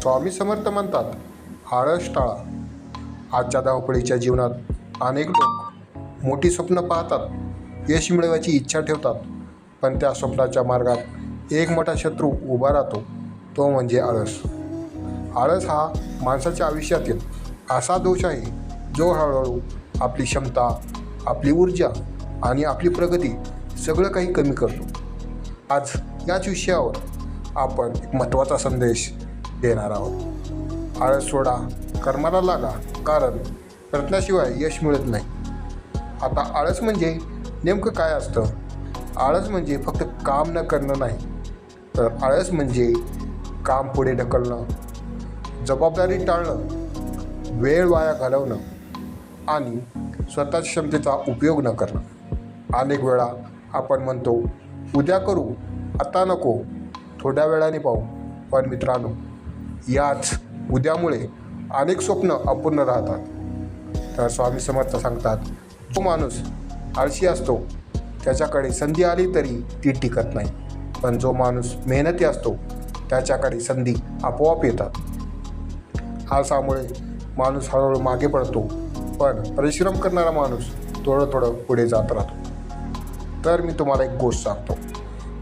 स्वामी समर्थ म्हणतात, आळस टाळा. आजच्या धावपळीच्या जीवनात अनेक लोक मोठी स्वप्न पाहतात, यश मिळवायची इच्छा ठेवतात, पण त्या स्वप्नाच्या मार्गात एक मोठा शत्रू उभा राहतो, तो म्हणजे आळस. आळस हा माणसाच्या आयुष्यातील असा दोष आहे जो हळूहळू आपली क्षमता, आपली ऊर्जा आणि आपली प्रगती सगळं काही कमी करतो. आज याच विषयावर आपण एक महत्त्वाचा संदेश देणार आहोत. आळस सोडा, कर्माला लागा, कारण प्रयत्नाशिवाय यश मिळत नाही. आता आळस म्हणजे नेमकं काय असतं? आळस म्हणजे फक्त काम न करणं नाही, तर आळस म्हणजे काम पुढे ढकलणं, जबाबदारी टाळणं, वेळ वाया घालवणं आणि स्वतःच्या क्षमतेचा उपयोग न करणं. अनेक वेळा आपण म्हणतो, उद्या करू, आता नको, थोड्या वेळाने पाहू. पण मित्रांनो, याच उद्यामुळे अनेक स्वप्न अपूर्ण राहतात. तर स्वामी समर्थ सांगतात, जो माणूस आळशी असतो त्याच्याकडे संधी आली तरी ती टिकत नाही, पण जो माणूस मेहनती असतो त्याच्याकडे संधी आपोआप येतात. आळसामुळे माणूस हळूहळू मागे पडतो, पण परिश्रम करणारा माणूस थोडं थोडं पुढे जात राहतो. तर मी तुम्हाला एक गोष्ट सांगतो.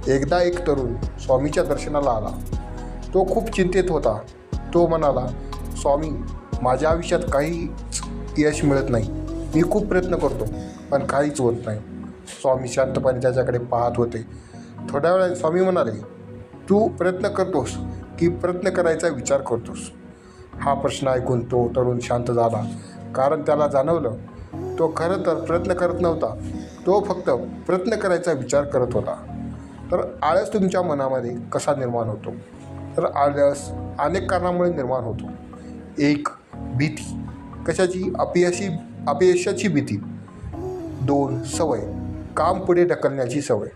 एकदा एक तरुण स्वामीच्या दर्शनाला आला. तो खूप चिंतित होता. तो म्हणाला, स्वामी, माझ्या आयुष्यात काहीच यश मिळत नाही. मी खूप प्रयत्न करतो, पण काहीच होत नाही. स्वामी शांतपणे त्याच्याकडे पाहत होते. थोड्या वेळाने स्वामी म्हणाले, तू प्रयत्न करतोस की प्रयत्न करायचा विचार करतोस? हा प्रश्न ऐकून तो तरुण शांत झाला, कारण त्याला जाणवलं तो खरं तर प्रयत्न करत नव्हता, तो फक्त प्रयत्न करायचा विचार करत होता. तर आळस तुमच्या मनामध्ये कसा निर्माण होतो? तर आळस अनेक कारणामुळे निर्माण होतो. 1. भीती. कशाची? अपयशाची भीती. 2. सवय. काम पुढे ढकलण्याची सवय.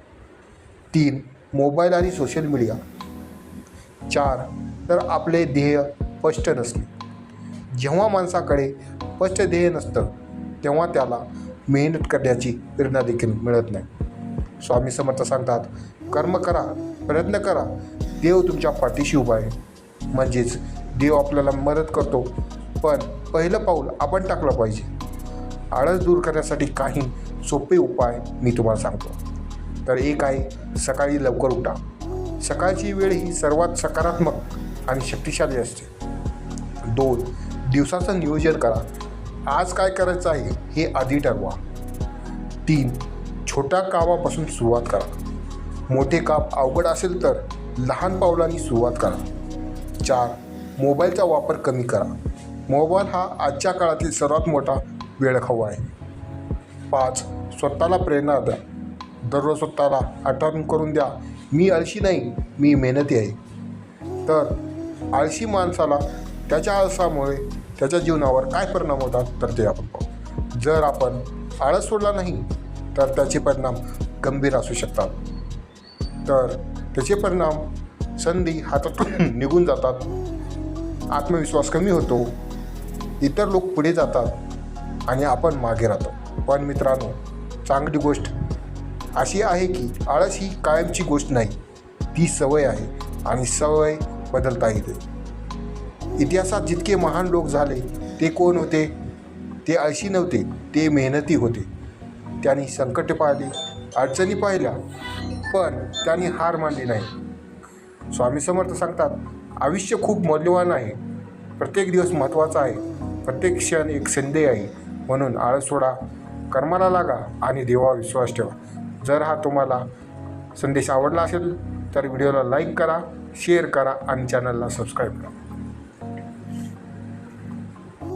3. मोबाईल आणि सोशल मीडिया. 4. तर आपले ध्येय स्पष्ट नसणे. जेव्हा माणसाकडे स्पष्ट ध्येय नसतं तेव्हा त्याला मेहनत करण्याची प्रेरणा देखील मिळत नाही. स्वामी समर्थ सांगतात, कर्म करा, प्रयत्न करा, देव तुमच्या पाठीशी उभा आहे. म्हणजेच देव आपल्याला मदत करतो, पण पहिलं पाऊल आपण टाकलं पाहिजे. आळस दूर करण्यासाठी काही सोपे उपाय मी तुम्हाला सांगतो. तर एक आहे, सकाळी लवकर उठा. सकाळची वेळ ही सर्वात सकारात्मक आणि शक्तिशाली असते. 2. दिवसाचं नियोजन करा. आज काय करायचं आहे हे आधी ठरवा. 3. छोट्या कामापासून सुरुवात करा. मोठे काम अवघड असेल तर लहान पावलांनी सुरुवात करा. 4. मोबाईलचा वापर कमी करा. मोबाईल हा आजच्या काळातील सर्वात मोठा वेळखाऊ आहे. 5. स्वतःला प्रेरणा द्या. दररोज स्वतःला आठवण करून द्या, मी आळशी नाही, मी मेहनती आहे. तर आळशी माणसाला त्याच्या आळसामुळे त्याच्या जीवनावर काय परिणाम होतात तर ते आपण पाहू. जर आपण आळस सोडला नाही तर त्याचे परिणाम गंभीर असू शकतात. तर त्याचे परिणाम, संधी हातातून निघून जातात, आत्मविश्वास कमी होतो, इतर लोक पुढे जातात आणि आपण मागे राहतो. पण मित्रांनो, चांगली गोष्ट अशी आहे की आळस ही कायमची गोष्ट नाही, ती सवय आहे आणि सवय बदलता येते. इतिहासात जितके महान लोक झाले ते कोण होते? ते आळशी नव्हते, ते मेहनती होते. त्यांनी संकटे पाहिली, अडचणी पाहिल्या, पण त्यांनी हार मानली नाही. स्वामी समर्थ सांगतात, आयुष्य खूप मौल्यवान आहे, प्रत्येक दिवस महत्त्वाचा आहे, प्रत्येक क्षण एक संधी आहे. म्हणून आळस सोडा, कर्माला लागा आणि देवावर विश्वास ठेवा. जर हा तुम्हाला संदेश आवडला असेल तर व्हिडिओला लाईक करा, शेअर करा आणि चॅनलला सबस्क्राईब करा.